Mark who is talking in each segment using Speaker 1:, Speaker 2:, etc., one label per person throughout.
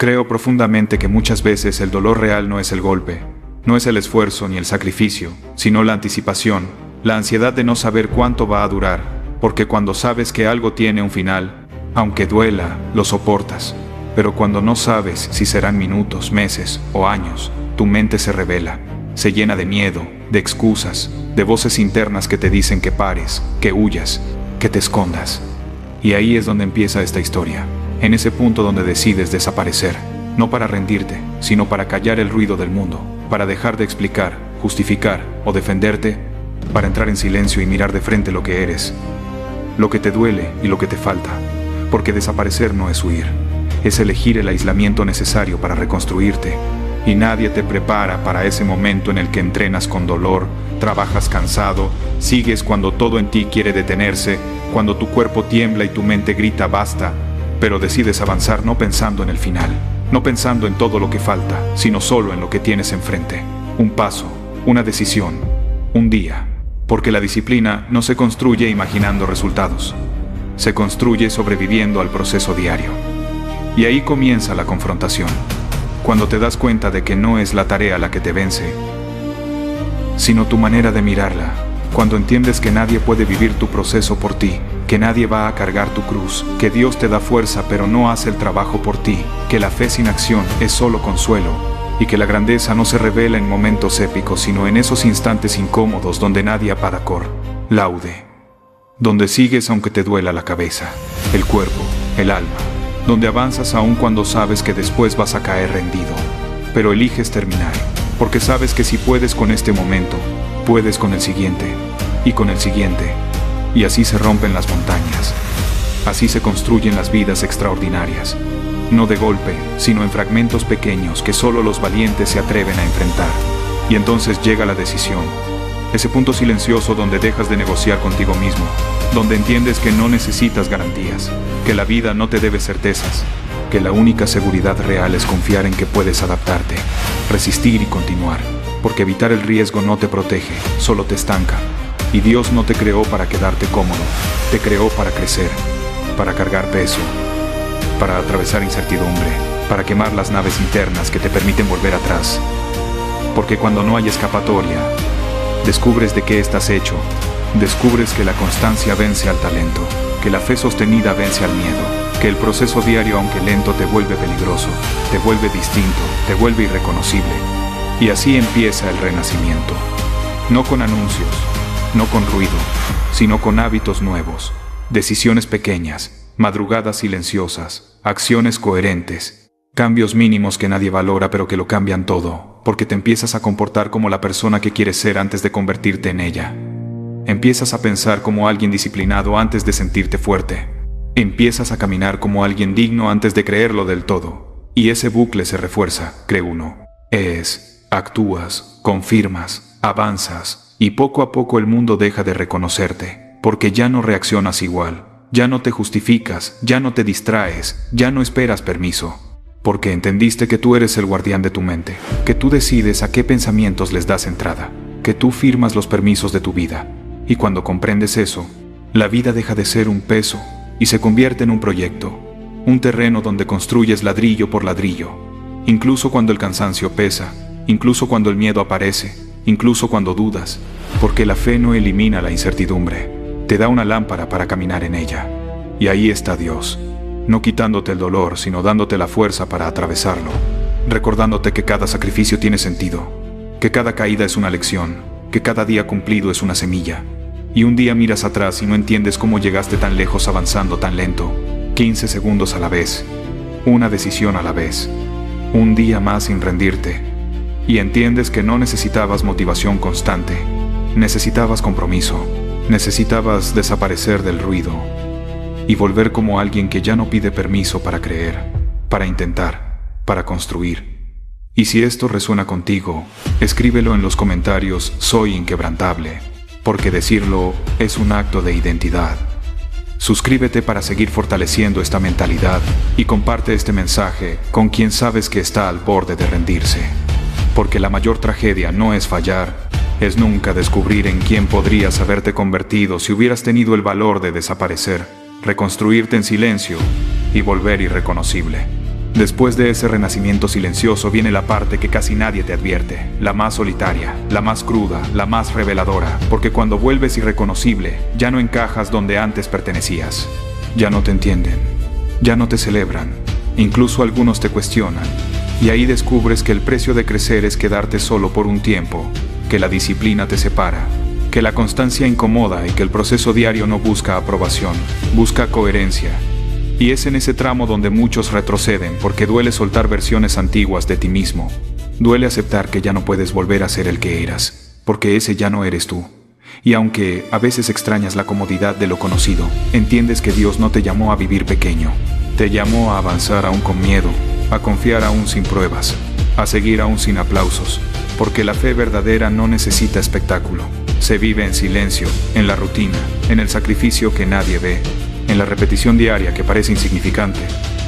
Speaker 1: Creo profundamente que muchas veces el dolor real no es el golpe, no es el esfuerzo ni el sacrificio, sino la anticipación, la ansiedad de no saber cuánto va a durar, porque cuando sabes que algo tiene un final, aunque duela, lo soportas. Pero cuando no sabes si serán minutos, meses o años, tu mente se revela, se llena de miedo, de excusas, de voces internas que te dicen que pares, que huyas, que te escondas. Y ahí es donde empieza esta historia, en ese punto donde decides desaparecer, no para rendirte, sino para callar el ruido del mundo, para dejar de explicar, justificar o defenderte, para entrar en silencio y mirar de frente lo que eres, lo que te duele y lo que te falta, porque desaparecer no es huir, es elegir el aislamiento necesario para reconstruirte, y nadie te prepara para ese momento en el que entrenas con dolor, trabajas cansado, sigues cuando todo en ti quiere detenerse, cuando tu cuerpo tiembla y tu mente grita basta, pero decides avanzar no pensando en el final, no pensando en todo lo que falta, sino solo en lo que tienes enfrente, un paso, una decisión, un día, porque la disciplina no se construye imaginando resultados, se construye sobreviviendo al proceso diario. Y ahí comienza la confrontación, cuando te das cuenta de que no es la tarea la que te vence, sino tu manera de mirarla, cuando entiendes que nadie puede vivir tu proceso por ti, que nadie va a cargar tu cruz, que Dios te da fuerza pero no hace el trabajo por ti, que la fe sin acción es solo consuelo, y que la grandeza no se revela en momentos épicos, sino en esos instantes incómodos donde nadie apaga cor, laude, donde sigues aunque te duela la cabeza, el cuerpo, el alma, donde avanzas aún cuando sabes que después vas a caer rendido, pero eliges terminar, porque sabes que si puedes con este momento, puedes con el siguiente, y con el siguiente, y así se rompen las montañas, así se construyen las vidas extraordinarias, no de golpe, sino en fragmentos pequeños que solo los valientes se atreven a enfrentar, y entonces llega la decisión, ese punto silencioso donde dejas de negociar contigo mismo, donde entiendes que no necesitas garantías, que la vida no te debe certezas, que la única seguridad real es confiar en que puedes adaptarte, resistir y continuar, porque evitar el riesgo no te protege, solo te estanca. Y Dios no te creó para quedarte cómodo, te creó para crecer, para cargar peso, para atravesar incertidumbre, para quemar las naves internas que te permiten volver atrás. Porque cuando no hay escapatoria, descubres de qué estás hecho, descubres que la constancia vence al talento, que la fe sostenida vence al miedo, que el proceso diario aunque lento te vuelve peligroso, te vuelve distinto, te vuelve irreconocible. Y así empieza el renacimiento, no con anuncios, no con ruido, sino con hábitos nuevos, decisiones pequeñas, madrugadas silenciosas, acciones coherentes, cambios mínimos que nadie valora pero que lo cambian todo, porque te empiezas a comportar como la persona que quieres ser antes de convertirte en ella. Empiezas a pensar como alguien disciplinado antes de sentirte fuerte. Empiezas a caminar como alguien digno antes de creerlo del todo. Y ese bucle se refuerza, cree uno. Actúas, confirmas, avanzas, y poco a poco el mundo deja de reconocerte, porque ya no reaccionas igual, ya no te justificas, ya no te distraes, ya no esperas permiso, porque entendiste que tú eres el guardián de tu mente, que tú decides a qué pensamientos les das entrada, que tú firmas los permisos de tu vida, y cuando comprendes eso, la vida deja de ser un peso y se convierte en un proyecto, un terreno donde construyes ladrillo por ladrillo, incluso cuando el cansancio pesa, incluso cuando el miedo aparece, incluso cuando dudas, porque la fe no elimina la incertidumbre, te da una lámpara para caminar en ella. Y ahí está Dios, no quitándote el dolor, sino dándote la fuerza para atravesarlo, recordándote que cada sacrificio tiene sentido, que cada caída es una lección, que cada día cumplido es una semilla. Y un día miras atrás y no entiendes cómo llegaste tan lejos avanzando tan lento, 15 segundos a la vez, una decisión a la vez, un día más sin rendirte. Y entiendes que no necesitabas motivación constante, necesitabas compromiso, necesitabas desaparecer del ruido y volver como alguien que ya no pide permiso para creer, para intentar, para construir. Y si esto resuena contigo, escríbelo en los comentarios "Soy inquebrantable", porque decirlo es un acto de identidad. Suscríbete para seguir fortaleciendo esta mentalidad y comparte este mensaje con quien sabes que está al borde de rendirse. Porque la mayor tragedia no es fallar, es nunca descubrir en quién podrías haberte convertido si hubieras tenido el valor de desaparecer, reconstruirte en silencio y volver irreconocible. Después de ese renacimiento silencioso viene la parte que casi nadie te advierte, la más solitaria, la más cruda, la más reveladora, porque cuando vuelves irreconocible, ya no encajas donde antes pertenecías. Ya no te entienden, ya no te celebran, incluso algunos te cuestionan, y ahí descubres que el precio de crecer es quedarte solo por un tiempo, que la disciplina te separa, que la constancia incomoda y que el proceso diario no busca aprobación, busca coherencia. Y es en ese tramo donde muchos retroceden porque duele soltar versiones antiguas de ti mismo. Duele aceptar que ya no puedes volver a ser el que eras, porque ese ya no eres tú. Y aunque a veces extrañas la comodidad de lo conocido, entiendes que Dios no te llamó a vivir pequeño. Te llamó a avanzar aún con miedo, a confiar aún sin pruebas, a seguir aún sin aplausos, porque la fe verdadera no necesita espectáculo. Se vive en silencio, en la rutina, en el sacrificio que nadie ve, en la repetición diaria que parece insignificante,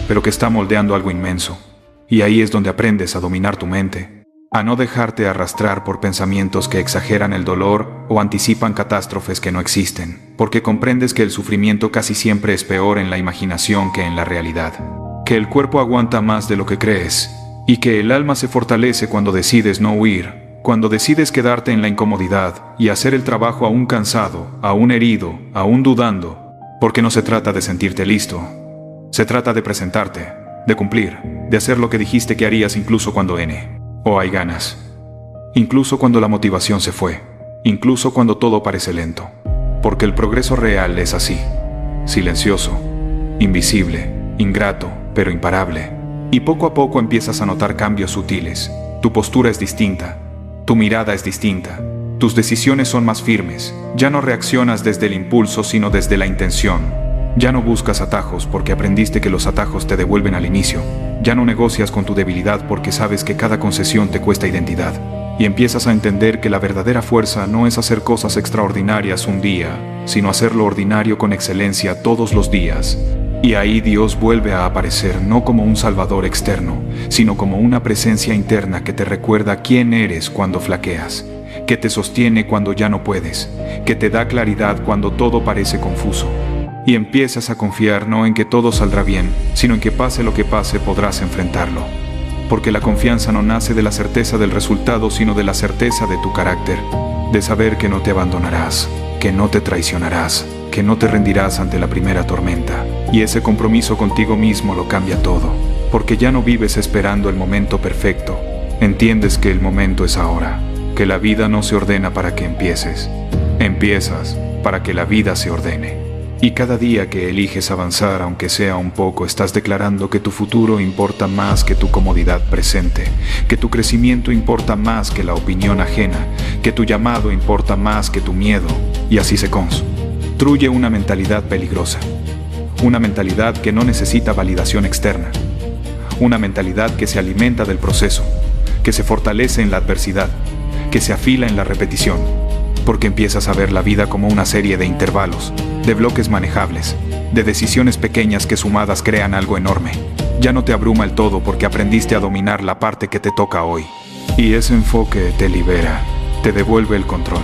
Speaker 1: pero que está moldeando algo inmenso. Y ahí es donde aprendes a dominar tu mente, a no dejarte arrastrar por pensamientos que exageran el dolor o anticipan catástrofes que no existen, porque comprendes que el sufrimiento casi siempre es peor en la imaginación que en la realidad, que el cuerpo aguanta más de lo que crees, y que el alma se fortalece cuando decides no huir, cuando decides quedarte en la incomodidad y hacer el trabajo aún cansado, aún herido, aún dudando. Porque no se trata de sentirte listo, se trata de presentarte, de cumplir, de hacer lo que dijiste que harías incluso cuando o hay ganas, incluso cuando la motivación se fue, incluso cuando todo parece lento, porque el progreso real es así, silencioso, invisible, ingrato, pero imparable, y poco a poco empiezas a notar cambios sutiles, tu postura es distinta, tu mirada es distinta. Tus decisiones son más firmes, ya no reaccionas desde el impulso sino desde la intención. Ya no buscas atajos porque aprendiste que los atajos te devuelven al inicio. Ya no negocias con tu debilidad porque sabes que cada concesión te cuesta identidad. Y empiezas a entender que la verdadera fuerza no es hacer cosas extraordinarias un día, sino hacer lo ordinario con excelencia todos los días. Y ahí Dios vuelve a aparecer no como un salvador externo, sino como una presencia interna que te recuerda quién eres cuando flaqueas, que te sostiene cuando ya no puedes, que te da claridad cuando todo parece confuso. Y empiezas a confiar no en que todo saldrá bien, sino en que pase lo que pase podrás enfrentarlo. Porque la confianza no nace de la certeza del resultado, sino de la certeza de tu carácter, de saber que no te abandonarás, que no te traicionarás, que no te rendirás ante la primera tormenta. Y ese compromiso contigo mismo lo cambia todo, porque ya no vives esperando el momento perfecto, entiendes que el momento es ahora. Que la vida no se ordena para que empiezas para que la vida se ordene. Y cada día que eliges avanzar, aunque sea un poco, estás declarando que tu futuro importa más que tu comodidad presente, que tu crecimiento importa más que la opinión ajena, que tu llamado importa más que tu miedo, y así se construye una mentalidad peligrosa, una mentalidad que no necesita validación externa, una mentalidad que se alimenta del proceso, que se fortalece en la adversidad, que se afila en la repetición, porque empiezas a ver la vida como una serie de intervalos, de bloques manejables, de decisiones pequeñas que sumadas crean algo enorme. Ya no te abruma el todo porque aprendiste a dominar la parte que te toca hoy. Y ese enfoque te libera, te devuelve el control,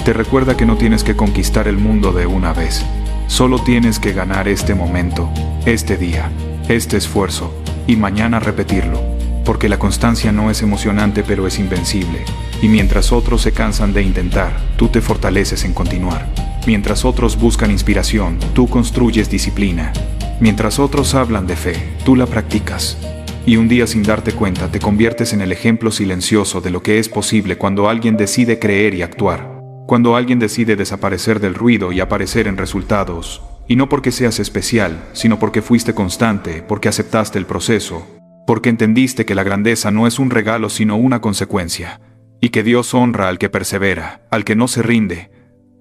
Speaker 1: te recuerda que no tienes que conquistar el mundo de una vez, solo tienes que ganar este momento, este día, este esfuerzo, y mañana repetirlo. Porque la constancia no es emocionante pero es invencible, y mientras otros se cansan de intentar, tú te fortaleces en continuar. Mientras otros buscan inspiración, tú construyes disciplina. Mientras otros hablan de fe, tú la practicas. Y un día sin darte cuenta te conviertes en el ejemplo silencioso de lo que es posible cuando alguien decide creer y actuar. Cuando alguien decide desaparecer del ruido y aparecer en resultados. Y no porque seas especial, sino porque fuiste constante, porque aceptaste el proceso. Porque entendiste que la grandeza no es un regalo sino una consecuencia, y que Dios honra al que persevera, al que no se rinde,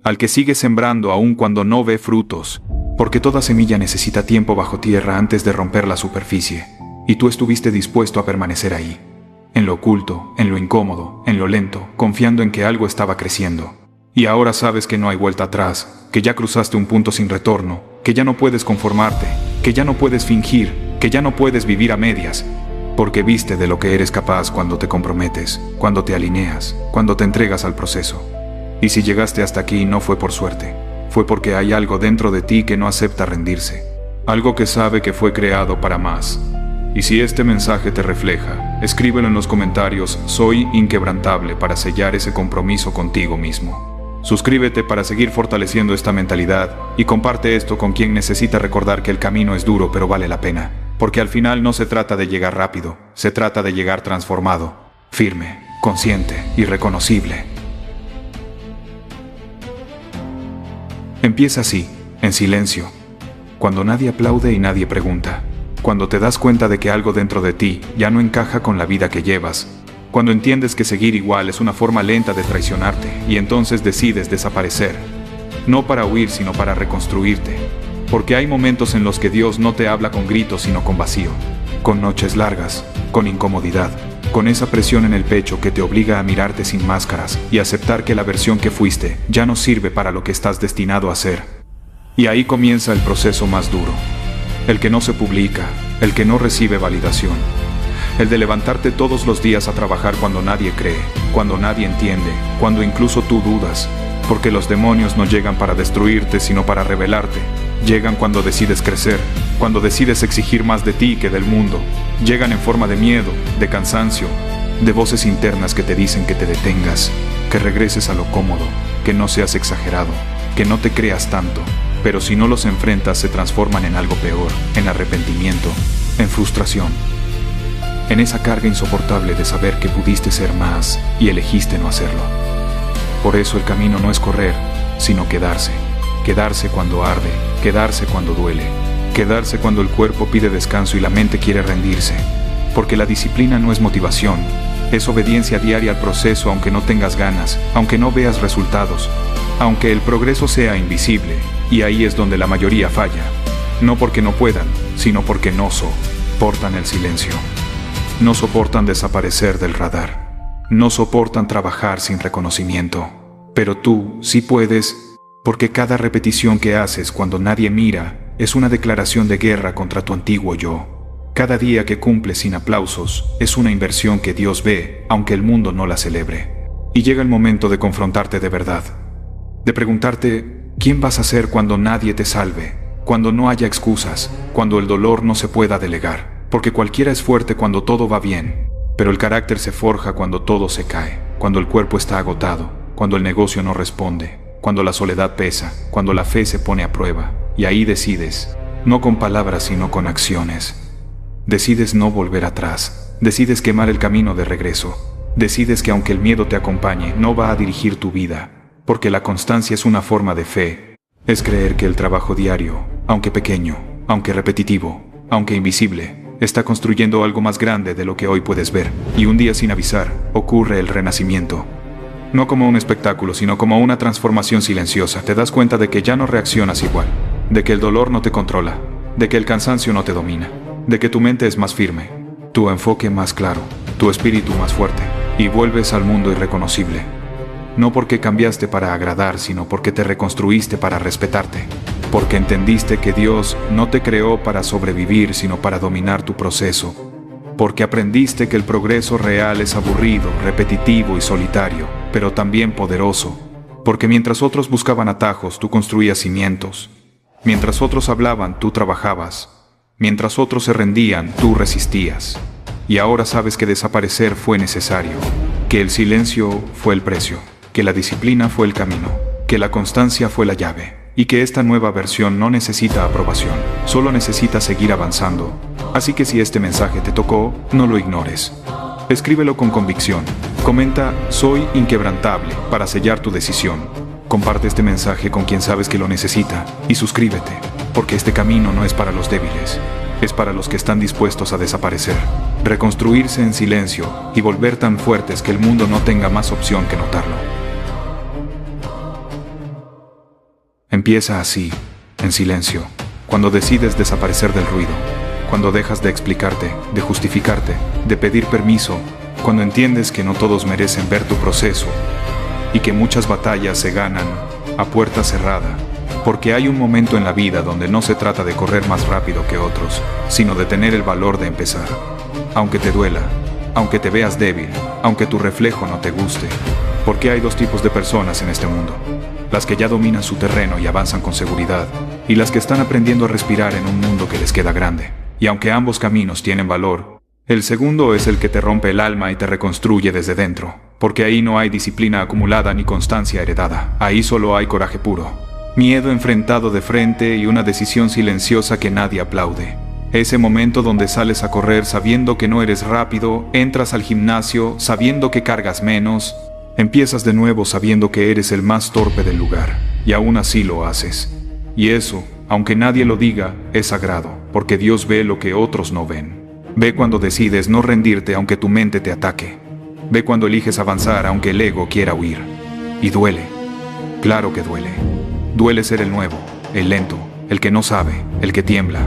Speaker 1: al que sigue sembrando aun cuando no ve frutos, porque toda semilla necesita tiempo bajo tierra antes de romper la superficie, y tú estuviste dispuesto a permanecer ahí, en lo oculto, en lo incómodo, en lo lento, confiando en que algo estaba creciendo. Y ahora sabes que no hay vuelta atrás, que ya cruzaste un punto sin retorno, que ya no puedes conformarte, que ya no puedes fingir, que ya no puedes vivir a medias, porque viste de lo que eres capaz cuando te comprometes, cuando te alineas, cuando te entregas al proceso. Y si llegaste hasta aquí no fue por suerte, fue porque hay algo dentro de ti que no acepta rendirse, algo que sabe que fue creado para más, Y si este mensaje te refleja, escríbelo en los comentarios "Soy inquebrantable" para sellar ese compromiso contigo mismo. Suscríbete para seguir fortaleciendo esta mentalidad y comparte esto con quien necesita recordar que el camino es duro pero vale la pena. Porque al final no se trata de llegar rápido, se trata de llegar transformado, firme, consciente y reconocible. Empieza así, en silencio, cuando nadie aplaude y nadie pregunta. Cuando te das cuenta de que algo dentro de ti ya no encaja con la vida que llevas. Cuando entiendes que seguir igual es una forma lenta de traicionarte y entonces decides desaparecer. No para huir, sino para reconstruirte. Porque hay momentos en los que Dios no te habla con gritos, sino con vacío. Con noches largas, con incomodidad, con esa presión en el pecho que te obliga a mirarte sin máscaras y aceptar que la versión que fuiste ya no sirve para lo que estás destinado a ser. Y ahí comienza el proceso más duro. El que no se publica, el que no recibe validación. El de levantarte todos los días a trabajar cuando nadie cree, cuando nadie entiende, cuando incluso tú dudas. Porque los demonios no llegan para destruirte, sino para revelarte. Llegan cuando decides crecer, cuando decides exigir más de ti que del mundo. Llegan en forma de miedo, de cansancio, de voces internas que te dicen que te detengas, que regreses a lo cómodo, que no seas exagerado, que no te creas tanto. Pero si no los enfrentas se transforman en algo peor, en arrepentimiento, en frustración. En esa carga insoportable de saber que pudiste ser más y elegiste no hacerlo. Por eso el camino no es correr, sino quedarse. Quedarse cuando arde, quedarse cuando duele, quedarse cuando el cuerpo pide descanso y la mente quiere rendirse. Porque la disciplina no es motivación, es obediencia diaria al proceso aunque no tengas ganas, aunque no veas resultados, aunque el progreso sea invisible. Y ahí es donde la mayoría falla. No porque no puedan, sino porque no soportan el silencio. No soportan desaparecer del radar. No soportan trabajar sin reconocimiento. Pero tú sí puedes, porque cada repetición que haces cuando nadie mira es una declaración de guerra contra tu antiguo yo. Cada día que cumples sin aplausos es una inversión que Dios ve, aunque el mundo no la celebre. Y llega el momento de confrontarte de verdad. De preguntarte, ¿quién vas a ser cuando nadie te salve? Cuando no haya excusas, cuando el dolor no se pueda delegar. Porque cualquiera es fuerte cuando todo va bien, pero el carácter se forja cuando todo se cae, cuando el cuerpo está agotado, cuando el negocio no responde, cuando la soledad pesa, cuando la fe se pone a prueba. Y ahí decides, no con palabras sino con acciones. Decides no volver atrás, decides quemar el camino de regreso, decides que aunque el miedo te acompañe, no va a dirigir tu vida. Porque la constancia es una forma de fe. Es creer que el trabajo diario, aunque pequeño, aunque repetitivo, aunque invisible, está construyendo algo más grande de lo que hoy puedes ver. Y un día sin avisar, ocurre el renacimiento. No como un espectáculo, sino como una transformación silenciosa. Te das cuenta de que ya no reaccionas igual, de que el dolor no te controla, de que el cansancio no te domina, de que tu mente es más firme, tu enfoque más claro, tu espíritu más fuerte, y vuelves al mundo irreconocible. No porque cambiaste para agradar, sino porque te reconstruiste para respetarte. Porque entendiste que Dios no te creó para sobrevivir, sino para dominar tu proceso. Porque aprendiste que el progreso real es aburrido, repetitivo y solitario, pero también poderoso. Porque mientras otros buscaban atajos, tú construías cimientos. Mientras otros hablaban, tú trabajabas. Mientras otros se rendían, tú resistías. Y ahora sabes que desaparecer fue necesario, que el silencio fue el precio, que la disciplina fue el camino, que la constancia fue la llave, y que esta nueva versión no necesita aprobación, solo necesita seguir avanzando. Así que si este mensaje te tocó, no lo ignores. Escríbelo con convicción. Comenta "Soy inquebrantable" para sellar tu decisión. Comparte este mensaje con quien sabes que lo necesita y suscríbete, porque este camino no es para los débiles, es para los que están dispuestos a desaparecer, reconstruirse en silencio y volver tan fuertes que el mundo no tenga más opción que notarlo. Empieza así, en silencio, cuando decides desaparecer del ruido, cuando dejas de explicarte, de justificarte, de pedir permiso, cuando entiendes que no todos merecen ver tu proceso y que muchas batallas se ganan a puerta cerrada, porque hay un momento en la vida donde no se trata de correr más rápido que otros, sino de tener el valor de empezar. Aunque te duela, aunque te veas débil, aunque tu reflejo no te guste, porque hay dos tipos de personas en este mundo: las que ya dominan su terreno y avanzan con seguridad, y las que están aprendiendo a respirar en un mundo que les queda grande. y aunque ambos caminos tienen valor, el segundo es el que te rompe el alma y te reconstruye desde dentro, porque ahí no hay disciplina acumulada ni constancia heredada, ahí solo hay coraje puro, miedo enfrentado de frente y una decisión silenciosa que nadie aplaude. Ese momento donde sales a correr sabiendo que no eres rápido, entras al gimnasio sabiendo que cargas menos, empiezas de nuevo sabiendo que eres el más torpe del lugar, y aún así lo haces. Y eso, aunque nadie lo diga, es sagrado, porque Dios ve lo que otros no ven. Ve cuando decides no rendirte aunque tu mente te ataque. Ve cuando eliges avanzar aunque el ego quiera huir. Y duele. Claro que duele. Duele ser el nuevo, el lento, el que no sabe, el que tiembla,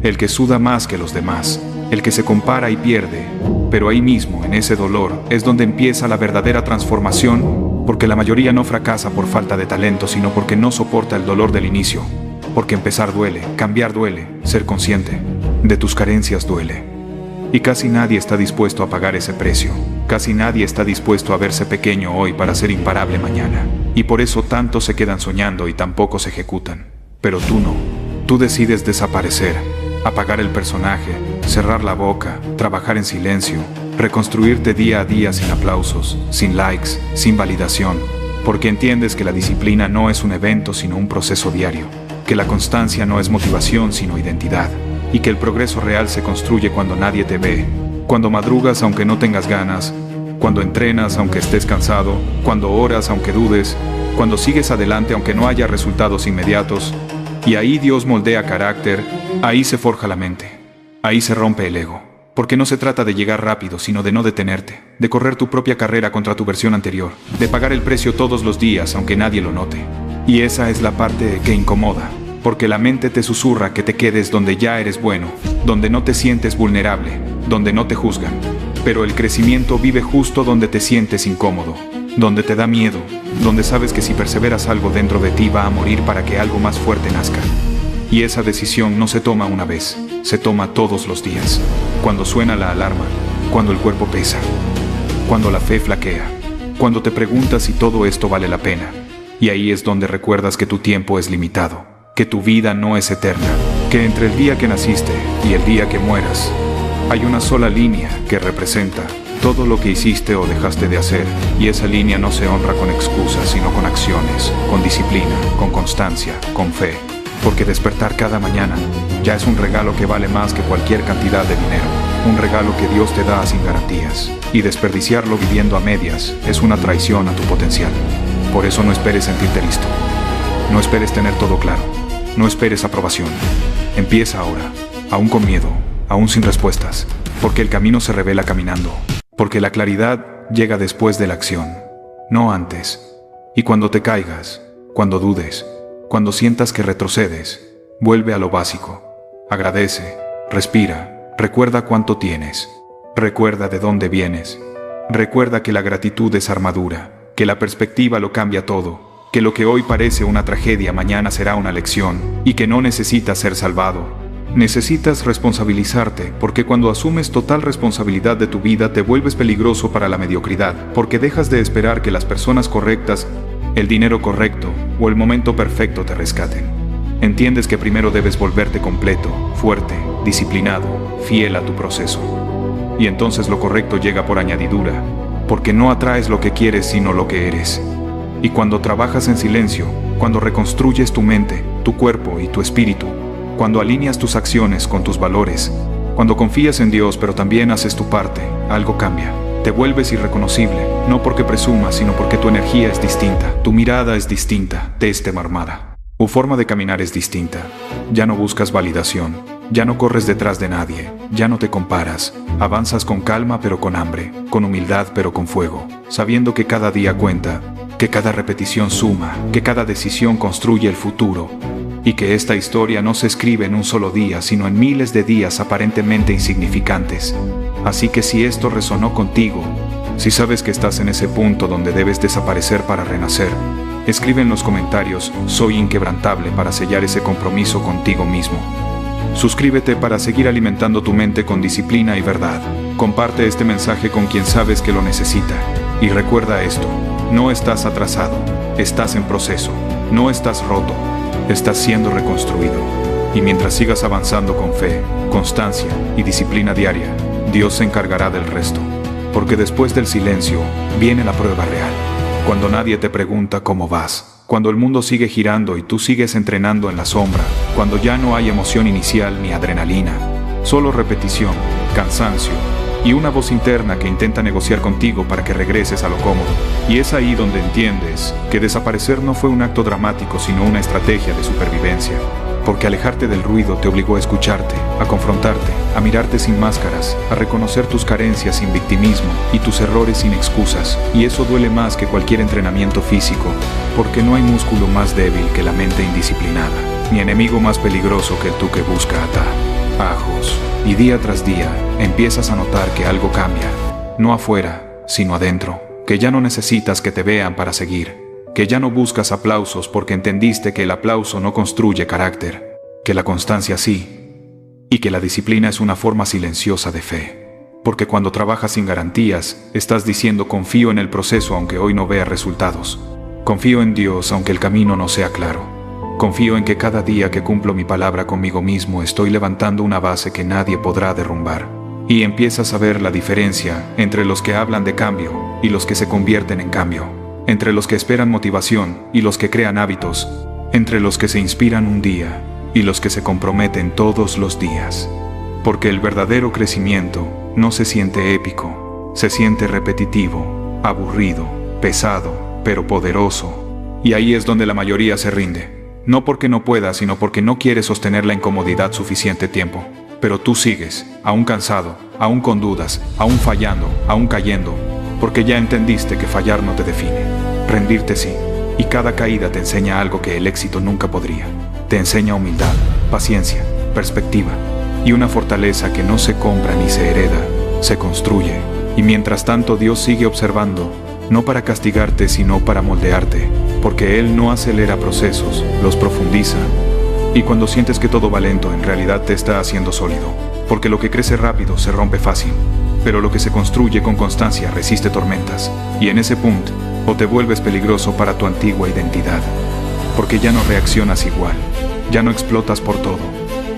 Speaker 1: el que suda más que los demás, el que se compara y pierde. Pero ahí mismo, en ese dolor, es donde empieza la verdadera transformación, porque la mayoría no fracasa por falta de talento, sino porque no soporta el dolor del inicio. Porque empezar duele, cambiar duele, ser consciente de tus carencias duele. Y casi nadie está dispuesto a pagar ese precio. Casi nadie está dispuesto a verse pequeño hoy para ser imparable mañana. Y por eso tantos se quedan soñando y tampoco se ejecutan. Pero tú no. Tú decides desaparecer, apagar el personaje, cerrar la boca, trabajar en silencio, reconstruirte día a día sin aplausos, sin likes, sin validación. Porque entiendes que la disciplina no es un evento sino un proceso diario. Que la constancia no es motivación sino identidad. Y que el progreso real se construye cuando nadie te ve, cuando madrugas aunque no tengas ganas, cuando entrenas aunque estés cansado, cuando oras aunque dudes, cuando sigues adelante aunque no haya resultados inmediatos. Y ahí Dios moldea carácter, ahí se forja la mente, ahí se rompe el ego. Porque no se trata de llegar rápido, sino de no detenerte, de correr tu propia carrera contra tu versión anterior, de pagar el precio todos los días aunque nadie lo note. Y esa es la parte que incomoda. Porque la mente te susurra que te quedes donde ya eres bueno, donde no te sientes vulnerable, donde no te juzgan. Pero el crecimiento vive justo donde te sientes incómodo, donde te da miedo, donde sabes que si perseveras algo dentro de ti va a morir para que algo más fuerte nazca. Y esa decisión no se toma una vez, se toma todos los días. Cuando suena la alarma, cuando el cuerpo pesa, cuando la fe flaquea, cuando te preguntas si todo esto vale la pena. Y ahí es donde recuerdas que tu tiempo es limitado. Que tu vida no es eterna, que entre el día que naciste y el día que mueras, hay una sola línea que representa todo lo que hiciste o dejaste de hacer, y esa línea no se honra con excusas, sino con acciones, con disciplina, con constancia, con fe, porque despertar cada mañana ya es un regalo que vale más que cualquier cantidad de dinero, un regalo que Dios te da sin garantías, y desperdiciarlo viviendo a medias es una traición a tu potencial. Por eso no esperes sentirte listo, no esperes tener todo claro. No esperes aprobación. Empieza ahora, aún con miedo, aún sin respuestas, porque el camino se revela caminando, porque la claridad llega después de la acción, no antes. Y cuando te caigas, cuando dudes, cuando sientas que retrocedes, vuelve a lo básico. Agradece, respira, recuerda cuánto tienes, recuerda de dónde vienes, recuerda que la gratitud es armadura, que la perspectiva lo cambia todo. Que lo que hoy parece una tragedia mañana será una lección, y que no necesitas ser salvado. Necesitas responsabilizarte, porque cuando asumes total responsabilidad de tu vida te vuelves peligroso para la mediocridad, porque dejas de esperar que las personas correctas, el dinero correcto o el momento perfecto te rescaten. Entiendes que primero debes volverte completo, fuerte, disciplinado, fiel a tu proceso. Y entonces lo correcto llega por añadidura, porque no atraes lo que quieres sino lo que eres. Y cuando trabajas en silencio, cuando reconstruyes tu mente, tu cuerpo y tu espíritu, cuando alineas tus acciones con tus valores, cuando confías en Dios pero también haces tu parte, algo cambia. Te vuelves irreconocible, no porque presumas, sino porque tu energía es distinta, tu mirada es distinta, teste marmada. Tu forma de caminar es distinta. Ya no buscas validación, ya no corres detrás de nadie, ya no te comparas. Avanzas con calma pero con hambre, con humildad pero con fuego, sabiendo que cada día cuenta, que cada repetición suma, que cada decisión construye el futuro, y que esta historia no se escribe en un solo día, sino en miles de días aparentemente insignificantes. Así que si esto resonó contigo, si sabes que estás en ese punto donde debes desaparecer para renacer, escribe en los comentarios "Soy inquebrantable" para sellar ese compromiso contigo mismo. Suscríbete para seguir alimentando tu mente con disciplina y verdad. Comparte este mensaje con quien sabes que lo necesita. Y recuerda esto, no estás atrasado, estás en proceso, no estás roto, estás siendo reconstruido. Y mientras sigas avanzando con fe, constancia y disciplina diaria, Dios se encargará del resto. Porque después del silencio, viene la prueba real. Cuando nadie te pregunta cómo vas, cuando el mundo sigue girando y tú sigues entrenando en la sombra, cuando ya no hay emoción inicial ni adrenalina, solo repetición, cansancio y una voz interna que intenta negociar contigo para que regreses a lo cómodo. Y es ahí donde entiendes que desaparecer no fue un acto dramático, sino una estrategia de supervivencia. Porque alejarte del ruido te obligó a escucharte, a confrontarte, a mirarte sin máscaras, a reconocer tus carencias sin victimismo y tus errores sin excusas. Y eso duele más que cualquier entrenamiento físico, porque no hay músculo más débil que la mente indisciplinada, ni enemigo más peligroso que el tú que busca atar ajos. Y día tras día empiezas a notar que algo cambia, no afuera, sino adentro, que ya no necesitas que te vean para seguir, que ya no buscas aplausos porque entendiste que el aplauso no construye carácter, que la constancia sí, y que la disciplina es una forma silenciosa de fe. Porque cuando trabajas sin garantías, estás diciendo confío en el proceso aunque hoy no vea resultados. Confío en Dios aunque el camino no sea claro. Confío en que cada día que cumplo mi palabra conmigo mismo estoy levantando una base que nadie podrá derrumbar. Y empiezas a ver la diferencia entre los que hablan de cambio y los que se convierten en cambio. Entre los que esperan motivación y los que crean hábitos. Entre los que se inspiran un día y los que se comprometen todos los días. Porque el verdadero crecimiento no se siente épico, se siente repetitivo, aburrido, pesado, pero poderoso. Y ahí es donde la mayoría se rinde. No porque no pueda, sino porque no quiere sostener la incomodidad suficiente tiempo. Pero tú sigues, aún cansado, aún con dudas, aún fallando, aún cayendo, porque ya entendiste que fallar no te define. Rendirte sí, y cada caída te enseña algo que el éxito nunca podría. Te enseña humildad, paciencia, perspectiva, y una fortaleza que no se compra ni se hereda, se construye. Y mientras tanto Dios sigue observando, no para castigarte sino para moldearte, porque Él no acelera procesos, los profundiza. Y cuando sientes que todo va lento, en realidad te está haciendo sólido, porque lo que crece rápido se rompe fácil, pero lo que se construye con constancia resiste tormentas, y en ese punto, o te vuelves peligroso para tu antigua identidad, porque ya no reaccionas igual, ya no explotas por todo,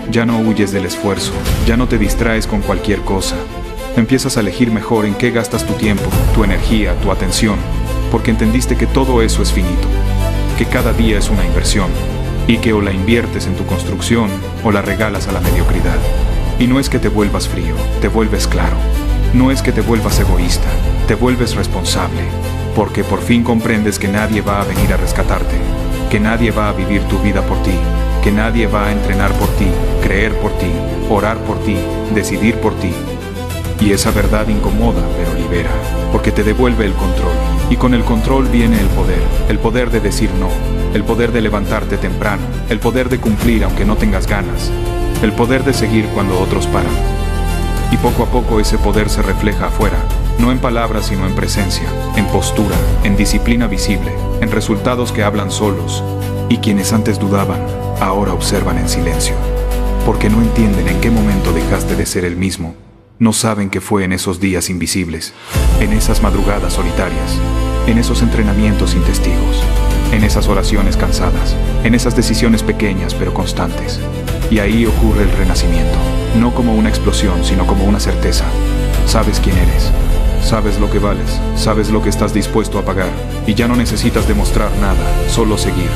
Speaker 1: ya no huyes del esfuerzo, ya no te distraes con cualquier cosa. Empiezas a elegir mejor en qué gastas tu tiempo, tu energía, tu atención, porque entendiste que todo eso es finito, que cada día es una inversión, y que o la inviertes en tu construcción o la regalas a la mediocridad. Y no es que te vuelvas frío, te vuelves claro. No es que te vuelvas egoísta, te vuelves responsable, porque por fin comprendes que nadie va a venir a rescatarte, que nadie va a vivir tu vida por ti, que nadie va a entrenar por ti, creer por ti, orar por ti, decidir por ti. Y esa verdad incomoda, pero libera, porque te devuelve el control. Y con el control viene el poder de decir no, el poder de levantarte temprano, el poder de cumplir aunque no tengas ganas, el poder de seguir cuando otros paran. Y poco a poco ese poder se refleja afuera, no en palabras sino en presencia, en postura, en disciplina visible, en resultados que hablan solos. Y quienes antes dudaban, ahora observan en silencio, porque no entienden en qué momento dejaste de ser el mismo. No saben que fue en esos días invisibles, en esas madrugadas solitarias, en esos entrenamientos sin testigos, en esas oraciones cansadas, en esas decisiones pequeñas pero constantes. Y ahí ocurre el renacimiento, no como una explosión, sino como una certeza. Sabes quién eres, sabes lo que vales, sabes lo que estás dispuesto a pagar, y ya no necesitas demostrar nada, solo seguir.